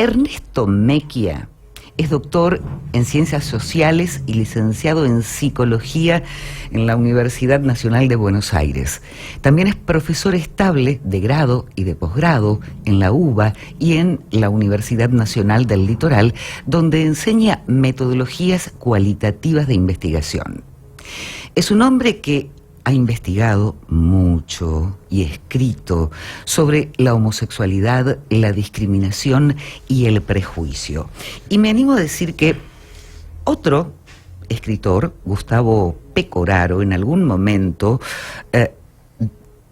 Ernesto Mecchia es doctor en Ciencias Sociales y licenciado en Psicología en la Universidad Nacional de Buenos Aires. También es profesor estable de grado y de posgrado en la UBA y en la Universidad Nacional del Litoral, donde enseña metodologías cualitativas de investigación. Es un hombre que ha investigado mucho y escrito sobre la homosexualidad, la discriminación y el prejuicio. Y me animo a decir que otro escritor, Gustavo Pecoraro, en algún momento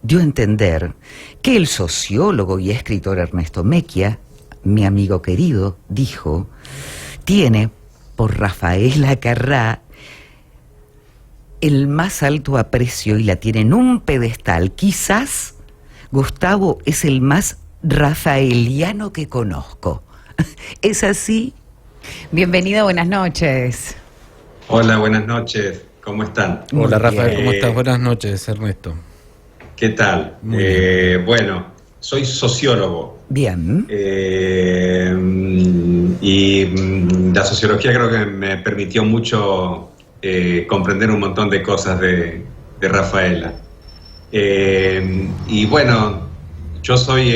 dio a entender que el sociólogo y escritor Ernesto Mecchia, mi amigo querido, dijo, tiene por Rafaela Carrà el más alto aprecio y la tiene en un pedestal. Quizás Gustavo es el más rafaeliano que conozco. ¿Es así? Bienvenido, buenas noches. Hola, buenas noches. ¿Cómo están? Hola, Rafael, ¿cómo estás? Buenas noches, Ernesto. ¿Qué tal? Bueno, soy sociólogo. Bien. Y la sociología creo que me permitió mucho comprender un montón de cosas de Rafaela. Y bueno, yo soy,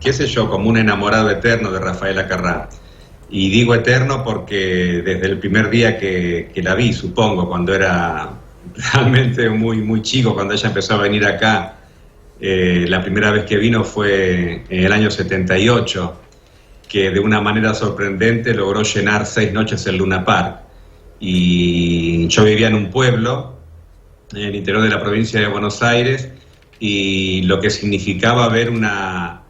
qué sé yo, como un enamorado eterno de Rafaela Carrà. Y digo eterno porque desde el primer día que la vi, supongo, cuando era realmente muy chico, cuando ella empezó a venir acá, la primera vez que vino fue en el año 78, que de una manera sorprendente logró llenar 6 noches el Luna Park. Y yo vivía en un pueblo, en el interior de la provincia de Buenos Aires, y lo que significaba ver una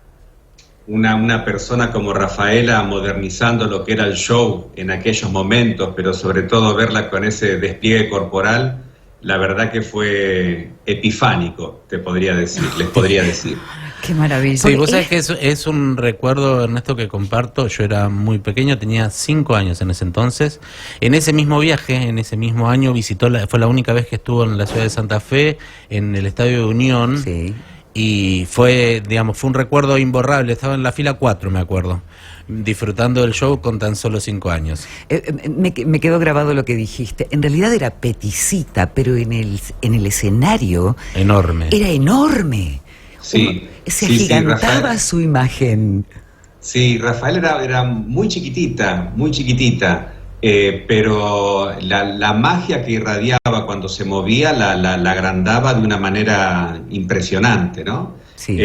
persona como Rafaela modernizando lo que era el show en aquellos momentos, pero sobre todo verla con ese despliegue corporal, la verdad que fue epifánico, les podría decir. Qué maravilla. Sí, vos sabés que es un recuerdo, Ernesto, que comparto. Yo era muy pequeño, tenía 5 años en ese entonces. En ese mismo viaje, en ese mismo año, fue la única vez que estuvo en la ciudad de Santa Fe, en el Estadio de Unión. Sí. Y fue un recuerdo imborrable. Estaba en la fila 4, me acuerdo, disfrutando del show con tan solo 5 años. Me quedó grabado lo que dijiste. En realidad era peticita, pero en el escenario... Enorme. Era enorme. Sí. Se agigantaba su imagen. Sí, Rafael era muy chiquitita, pero la magia que irradiaba cuando se movía la agrandaba de una manera impresionante, ¿no? Sí.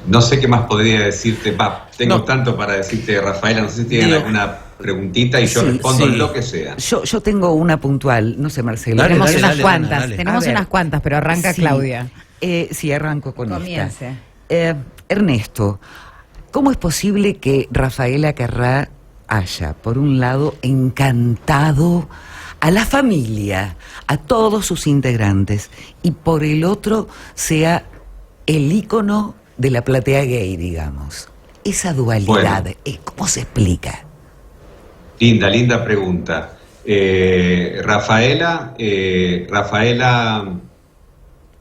No sé qué más podría decirte, tengo tanto para decirte de Rafaela, no sé si tienen alguna preguntita y yo respondo lo que sea. Yo tengo una puntual, no sé, Marcelo. Tenemos unas dale, cuantas, dale. tenemos unas cuantas, pero arranca Sí. Claudia. Sí, arranco con Comience. esta. Ernesto, ¿cómo es posible que Rafaela Carrà haya, por un lado, encantado a la familia, a todos sus integrantes, y por el otro sea el ícono de la platea gay, digamos? Esa dualidad, ¿cómo se explica? Linda pregunta. Rafaela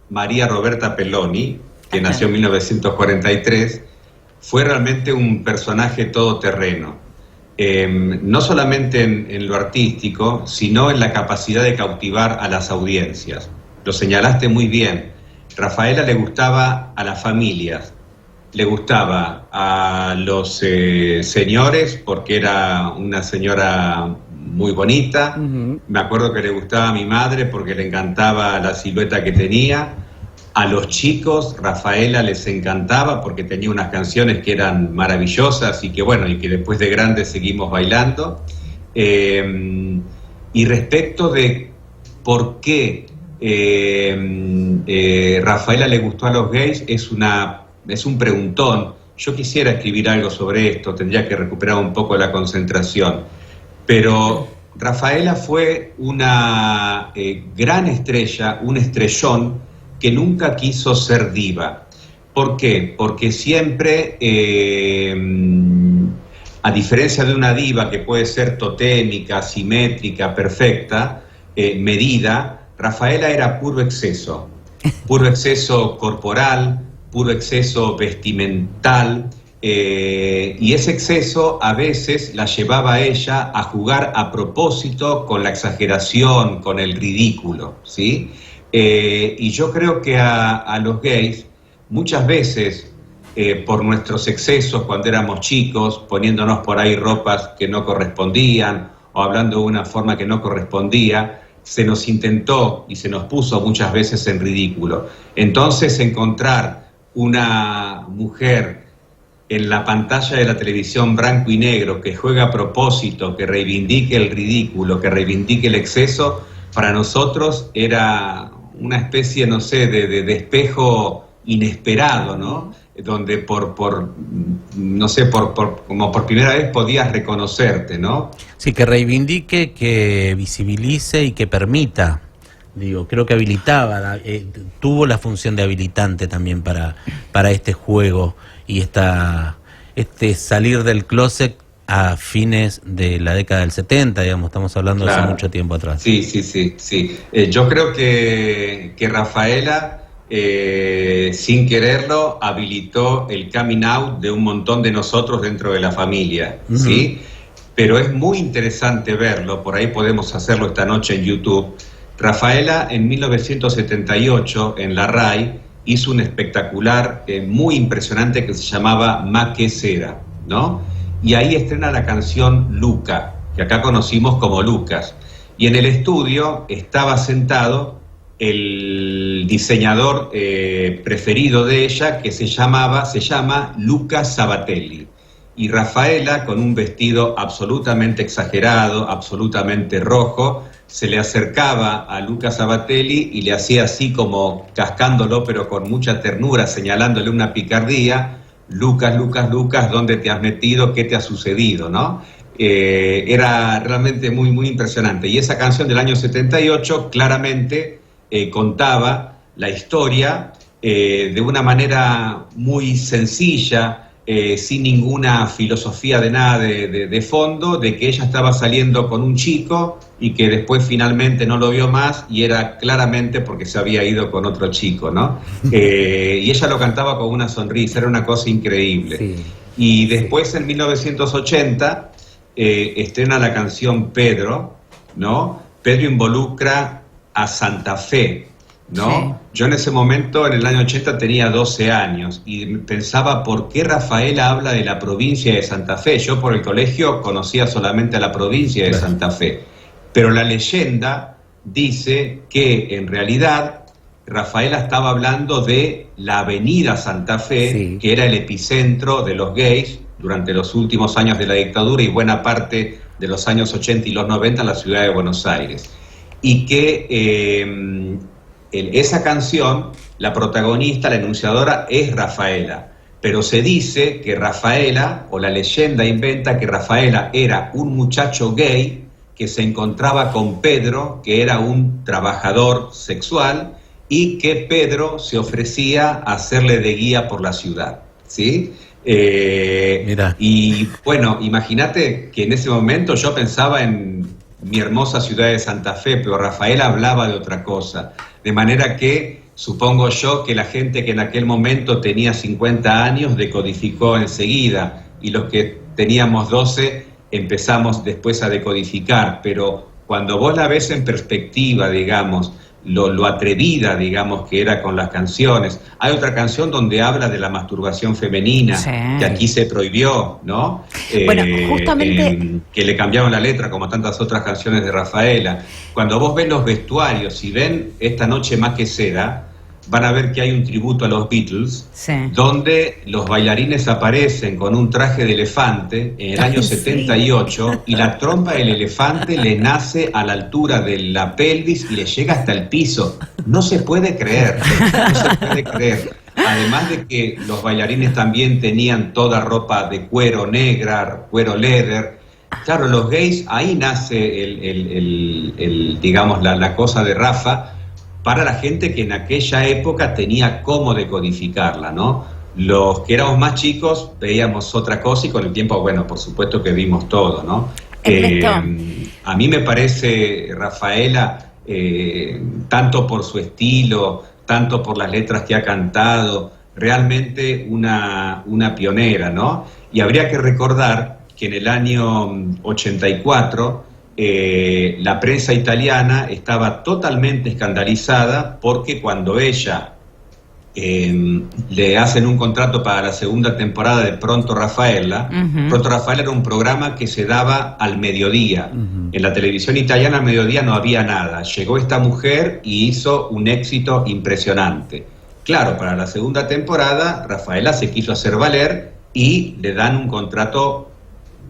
María Roberta Peloni, que nació en 1943, fue realmente un personaje todoterreno. No solamente en lo artístico, sino en la capacidad de cautivar a las audiencias. Lo señalaste muy bien. Rafaela le gustaba a las familias, le gustaba a los señores, porque era una señora muy bonita. Me acuerdo que le gustaba a mi madre porque le encantaba la silueta que tenía. A los chicos, Rafaela les encantaba porque tenía unas canciones que eran maravillosas y que después de grandes seguimos bailando. Y respecto de por qué Rafaela le gustó a los gays, es un preguntón. Yo quisiera escribir algo sobre esto, tendría que recuperar un poco la concentración. Pero Rafaela fue una gran estrella, un estrellón que nunca quiso ser diva. ¿Por qué? Porque siempre, a diferencia de una diva que puede ser totémica, simétrica, perfecta, medida, Rafaela era puro exceso corporal, puro exceso vestimental, y ese exceso a veces la llevaba a ella a jugar a propósito con la exageración, con el ridículo, ¿sí? Y yo creo que a los gays muchas veces, por nuestros excesos cuando éramos chicos, poniéndonos por ahí ropas que no correspondían o hablando de una forma que no correspondía, se nos intentó y se nos puso muchas veces en ridículo. Entonces, encontrar una mujer en la pantalla de la televisión blanco y negro que juega a propósito, que reivindique el ridículo, que reivindique el exceso, para nosotros era una especie, no sé, de espejo inesperado, ¿no? Donde como por primera vez podías reconocerte, ¿no? Sí, que reivindique, que visibilice y que permita. Digo, creo que habilitaba, tuvo la función de habilitante también para este juego y este salir del closet a fines de la década del 70, digamos, estamos hablando de hace mucho tiempo atrás. Sí. Yo creo que Rafaela, sin quererlo, habilitó el coming out de un montón de nosotros dentro de la familia, ¿sí? Pero es muy interesante verlo, por ahí podemos hacerlo esta noche en YouTube. Rafaela en 1978 en la RAI hizo un espectacular muy impresionante que se llamaba Ma que Sera, ¿no? Y ahí estrena la canción Luca, que acá conocimos como Lucas. Y en el estudio estaba sentado el diseñador preferido de ella, que se llama Luca Sabatelli. Y Rafaela, con un vestido absolutamente exagerado, absolutamente rojo, se le acercaba a Luca Sabatelli y le hacía así como cascándolo, pero con mucha ternura, señalándole una picardía: Lucas, Lucas, Lucas, ¿dónde te has metido? ¿Qué te ha sucedido? ¿No? Era realmente muy, muy impresionante. Y esa canción del año 78 claramente contaba la historia de una manera muy sencilla, sin ninguna filosofía de nada de fondo, de que ella estaba saliendo con un chico y que después finalmente no lo vio más, y era claramente porque se había ido con otro chico, ¿no? Y ella lo cantaba con una sonrisa, era una cosa increíble. Sí. Y después, en 1980, estrena la canción Pedro, ¿no? Pedro involucra a Santa Fe, ¿no? Sí. Yo en ese momento, en el año 80, tenía 12 años y pensaba, ¿por qué Rafaela habla de la provincia de Santa Fe? Yo por el colegio conocía solamente a la provincia de Santa Fe, pero la leyenda dice que en realidad Rafaela estaba hablando de la avenida Santa Fe, sí, que era el epicentro de los gays durante los últimos años de la dictadura y buena parte de los años 80 y los 90 en la ciudad de Buenos Aires. Y que esa canción, la protagonista, la enunciadora, es Rafaela, pero se dice que Rafaela, o la leyenda inventa que Rafaela era un muchacho gay que se encontraba con Pedro, que era un trabajador sexual, y que Pedro se ofrecía a hacerle de guía por la ciudad, ¿sí? Y bueno, imagínate que en ese momento yo pensaba en mi hermosa ciudad de Santa Fe, pero Rafaela hablaba de otra cosa. De manera que supongo yo que la gente que en aquel momento tenía 50 años decodificó enseguida, y los que teníamos 12 empezamos después a decodificar. Pero cuando vos la ves en perspectiva, digamos, lo atrevida, digamos, que era con las canciones. Hay otra canción donde habla de la masturbación femenina, sí, que aquí se prohibió, ¿no? Bueno, justamente... que le cambiaron la letra, como tantas otras canciones de Rafaela. Cuando vos ves los vestuarios y ven Esta noche más que seda, van a ver que hay un tributo a los Beatles, sí, donde los bailarines aparecen con un traje de elefante en el año 78, sí, y la trompa del elefante le nace a la altura de la pelvis y le llega hasta el piso. No se puede creer, no se puede creer. Además de que los bailarines también tenían toda ropa de cuero negra, cuero leather. Claro, los gays, ahí nace digamos, la cosa de Rafa, para la gente que en aquella época tenía cómo decodificarla, ¿no? Los que éramos más chicos veíamos otra cosa y con el tiempo, bueno, por supuesto que vimos todo, ¿no? A mí me parece Rafaela, tanto por su estilo, tanto por las letras que ha cantado, realmente una pionera, ¿no? Y habría que recordar que en el año 84 la prensa italiana estaba totalmente escandalizada porque cuando ella le hacen un contrato para la segunda temporada de Pronto Raffaella. Pronto Raffaella era un programa que se daba al mediodía. En la televisión italiana al mediodía no había nada. Llegó esta mujer y hizo un éxito impresionante. Claro, para la segunda temporada Raffaella se quiso hacer valer y le dan un contrato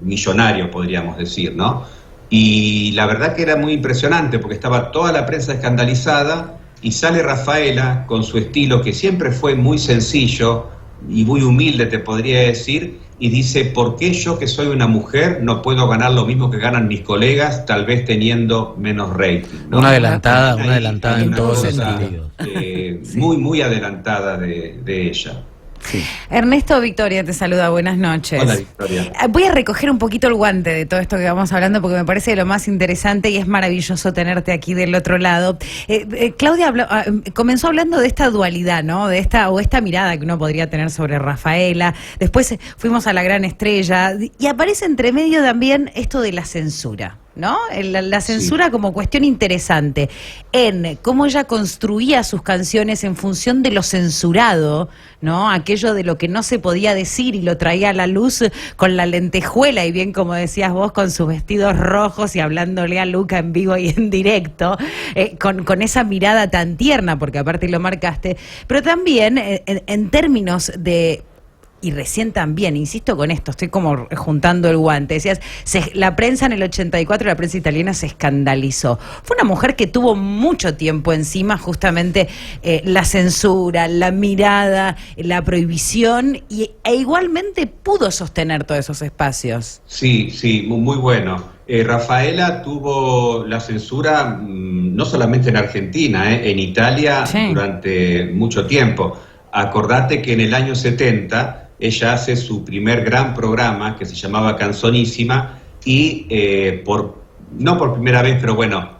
millonario, podríamos decir, ¿no? Y la verdad que era muy impresionante porque estaba toda la prensa escandalizada y sale Raffaella con su estilo que siempre fue muy sencillo y muy humilde, te podría decir, y dice: ¿por qué yo, que soy una mujer, no puedo ganar lo mismo que ganan mis colegas, tal vez teniendo menos rating, ¿no? Una adelantada en todos sentidos. Muy adelantada de ella. Sí. Ernesto, Victoria te saluda, buenas noches. Hola, Victoria. Voy a recoger un poquito el guante de todo esto que vamos hablando porque me parece lo más interesante y es maravilloso tenerte aquí del otro lado. Claudia comenzó hablando de esta dualidad, ¿no? De esta mirada que uno podría tener sobre Raffaella. Después fuimos a La Gran Estrella y aparece entre medio también esto de la censura, ¿no? La censura sí, como cuestión interesante en cómo ella construía sus canciones en función de lo censurado, ¿no? Aquello de lo que no se podía decir y lo traía a la luz con la lentejuela y bien como decías vos, con sus vestidos rojos y hablándole a Luca en vivo y en directo, con esa mirada tan tierna, porque aparte lo marcaste, pero también en términos de... Y recién también, insisto con esto, estoy como juntando el guante. Decías, la prensa en el 84, la prensa italiana se escandalizó. Fue una mujer que tuvo mucho tiempo encima justamente la censura, la mirada, la prohibición, e igualmente pudo sostener todos esos espacios. Sí, muy bueno. Raffaella tuvo la censura no solamente en Argentina, en Italia sí, durante mucho tiempo. Acordate que en el año 70... ella hace su primer gran programa que se llamaba Canzonissima y no por primera vez, pero bueno,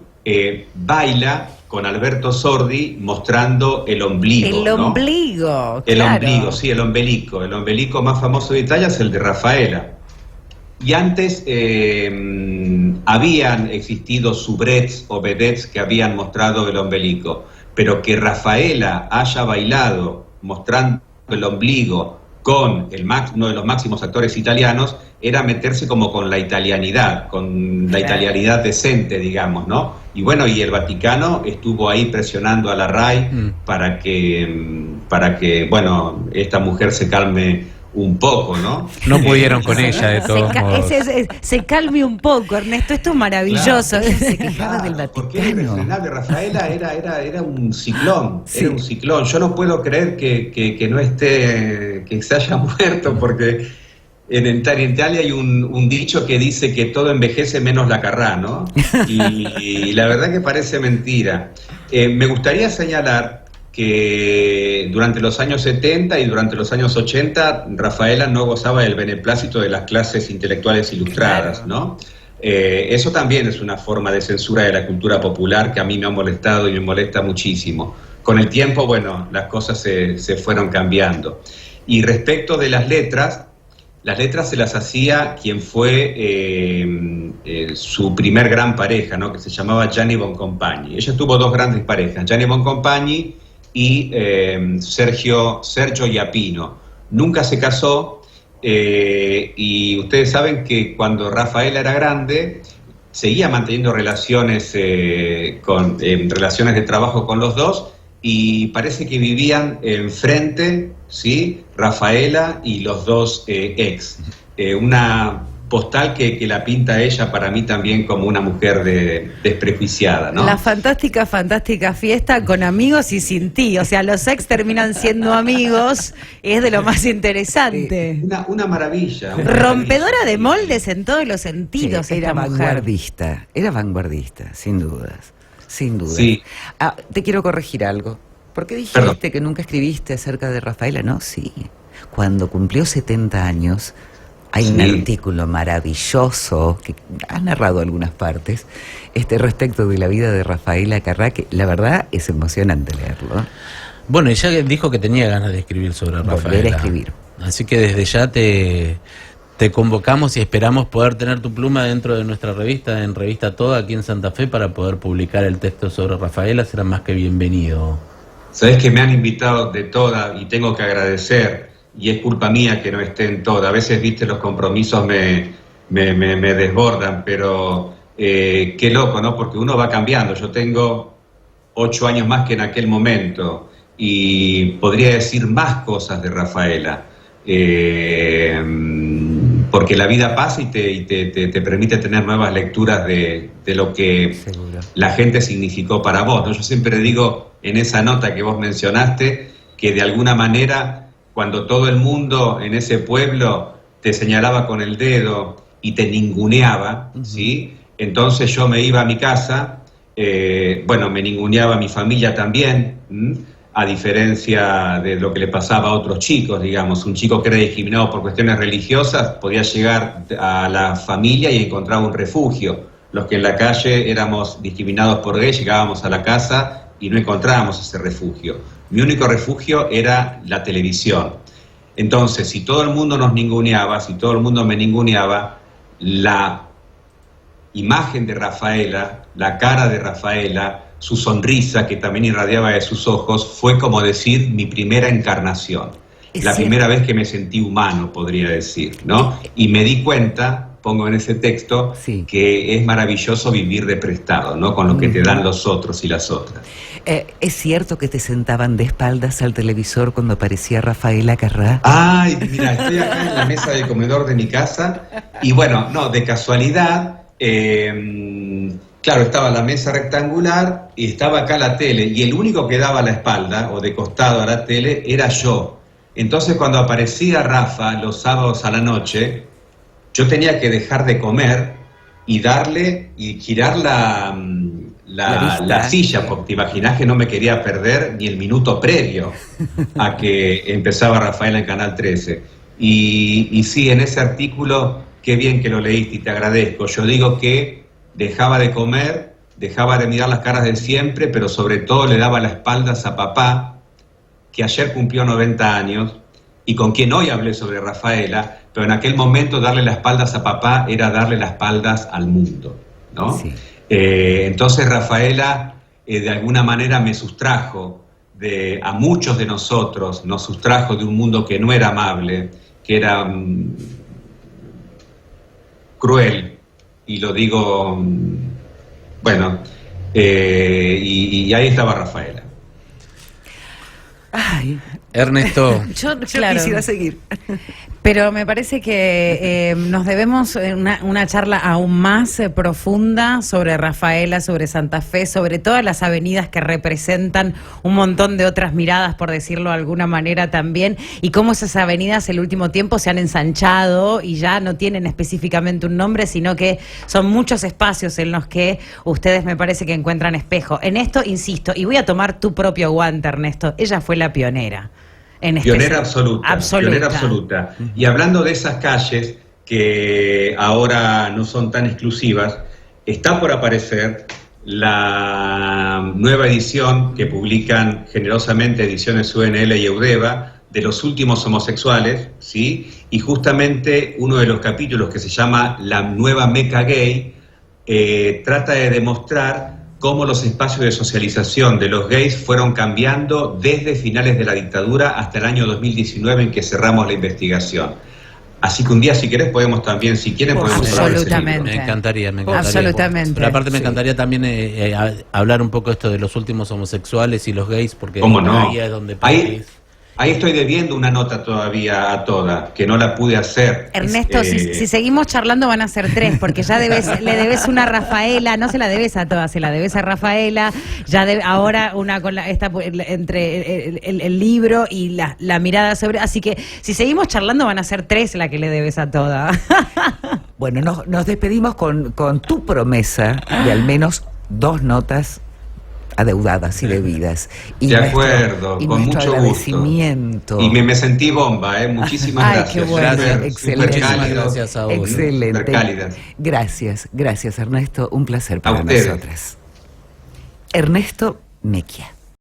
baila con Alberto Sordi mostrando el ombligo. El ombligo, ¿no? El claro. ombligo, sí, el ombelico. El ombelico más famoso de Italia es el de Raffaella. Y antes habían existido soubrettes o vedettes que habían mostrado el ombelico, pero que Raffaella haya bailado mostrando el ombligo con uno de los máximos actores italianos, era meterse como con la italianidad, con la italianidad decente, digamos, ¿no? Y bueno, y el Vaticano estuvo ahí presionando a la RAI para que, bueno, esta mujer se calme un poco, ¿no? No pudieron con ella, de todos modos. Se calme un poco, Ernesto, esto es maravilloso. Claro, se quejaba del Vaticano. Porque era impresionable, Raffaella era un ciclón, sí, era un ciclón. Yo no puedo creer que no esté, que se haya muerto, porque en Italia hay un dicho que dice que todo envejece menos la Carrà, ¿no? Y la verdad que parece mentira. Me gustaría señalar que durante los años 70 y durante los años 80 Raffaella no gozaba del beneplácito de las clases intelectuales ilustradas, ¿no? Eso también es una forma de censura de la cultura popular que a mí me ha molestado y me molesta muchísimo. Con el tiempo, bueno, las cosas se fueron cambiando. Y respecto de las letras se las hacía quien fue su primer gran pareja, ¿no? Que se llamaba Gianni Boncompagni. Ella tuvo dos grandes parejas, Gianni Boncompagni y Sergio Iapino. Nunca se casó, y ustedes saben que cuando Raffaella era grande seguía manteniendo relaciones relaciones de trabajo con los dos, y parece que vivían enfrente, ¿sí? Raffaella y los dos ex. Una postal que la pinta ella para mí también como una mujer desprejuiciada, ¿no? La fantástica fiesta con amigos y sin ti, o sea, los ex terminan siendo amigos, es de lo más interesante. Una maravilla. Rompedora de moldes en todos los sentidos, sí, esta mujer. Era vanguardista, sin dudas. Sí. Te quiero corregir algo. ¿Por qué dijiste que nunca escribiste acerca de Raffaella? No, sí. Cuando cumplió 70 años... Hay un artículo maravilloso que ha narrado algunas partes respecto de la vida de Raffaella Carrà, que la verdad es emocionante leerlo. Bueno, ella dijo que tenía ganas de escribir sobre Rafaela. Volver a escribir. Así que desde ya te convocamos y esperamos poder tener tu pluma dentro de nuestra revista, en Revista Toda, aquí en Santa Fe, para poder publicar el texto sobre Rafaela. Será más que bienvenido. Sabés que me han invitado de Toda y tengo que agradecer, y es culpa mía que no esté en Toda. A veces, viste, los compromisos me desbordan, pero qué loco, ¿no? Porque uno va cambiando. Yo tengo 8 años más que en aquel momento y podría decir más cosas de Rafaela. Porque la vida pasa y te permite tener nuevas lecturas de lo que Seguro. la gente significó para vos, ¿no? Yo siempre digo en esa nota que vos mencionaste que de alguna manera cuando todo el mundo en ese pueblo te señalaba con el dedo y te ninguneaba, ¿sí? Entonces yo me iba a mi casa, me ninguneaba a mi familia también, a diferencia de lo que le pasaba a otros chicos, digamos. Un chico que era discriminado por cuestiones religiosas podía llegar a la familia y encontrar un refugio. Los que en la calle éramos discriminados por gay llegábamos a la casa y no encontrábamos ese refugio. Mi único refugio era la televisión. Entonces, si todo el mundo nos ninguneaba, si todo el mundo me ninguneaba, la imagen de Rafaela, la cara de Rafaela, su sonrisa que también irradiaba de sus ojos, fue como decir mi primera encarnación. La primera vez que me sentí humano, podría decir, ¿no? Y me di cuenta, pongo en ese texto, Sí. que es maravilloso vivir de prestado, ¿no? Con lo que te dan los otros y las otras. ¿Es cierto que te sentaban de espaldas al televisor cuando aparecía Rafaela Carrá? Ay, mira, estoy acá en la mesa de comedor de mi casa y bueno, no, de casualidad, claro, estaba la mesa rectangular y estaba acá la tele y el único que daba la espalda o de costado a la tele era yo. Entonces cuando aparecía Rafa los sábados a la noche, yo tenía que dejar de comer y darle y girar la silla, porque te imaginás que no me quería perder ni el minuto previo a que empezaba Rafaela en Canal 13. Y sí, en ese artículo, qué bien que lo leíste y te agradezco. Yo digo que dejaba de comer, dejaba de mirar las caras de siempre, pero sobre todo le daba las espaldas a papá, que ayer cumplió 90 años, y con quien hoy hablé sobre Rafaela, pero en aquel momento darle las espaldas a papá era darle las espaldas al mundo, ¿no? Sí. Entonces Rafaela de alguna manera me sustrajo a muchos de nosotros, nos sustrajo de un mundo que no era amable, que era cruel, y lo digo, y ahí estaba Rafaela. Ay, Ernesto, Yo, yo claro, quisiera seguir. pero me parece que nos debemos una charla aún más profunda sobre Rafaela, sobre Santa Fe, sobre todas las avenidas que representan un montón de otras miradas, por decirlo de alguna manera también, y cómo esas avenidas el último tiempo se han ensanchado y ya no tienen específicamente un nombre, sino que son muchos espacios en los que ustedes me parece que encuentran espejo. En esto insisto, y voy a tomar tu propio guante, Ernesto, ella fue la pionera. Pionera absoluta, pionera absoluta. Y hablando de esas calles que ahora no son tan exclusivas, está por aparecer la nueva edición que publican generosamente Ediciones UNL y Eudeva de Los Últimos Homosexuales, ¿sí? Y justamente uno de los capítulos, que se llama La Nueva Meca Gay, trata de demostrar cómo los espacios de socialización de los gays fueron cambiando desde finales de la dictadura hasta el año 2019 en que cerramos la investigación. Así que un día, si querés, podemos también, si quieren, podemos hablar de ese libro. me encantaría. Absolutamente. Pero aparte me encantaría también hablar un poco esto de los últimos homosexuales y los gays, porque ¿cómo no? ahí es donde Ahí estoy debiendo una nota todavía a Toda, que no la pude hacer. Ernesto, si seguimos charlando van a ser 3, porque ya le debes una a Rafaela, no se la debes a Toda, se la debes a Rafaela, ahora una con entre el libro y la mirada sobre, así que si seguimos charlando van a ser 3 la que le debes a Toda. Bueno, nos despedimos con tu promesa de al menos 2 notas adeudadas y debidas. Y de acuerdo, con mucho agradecimiento. Y me sentí bomba, muchísimas gracias. Qué bueno. Excelente. Gracias a vos. Excelente. Cálidas. Gracias Ernesto, un placer para nosotras. Ernesto Mechia.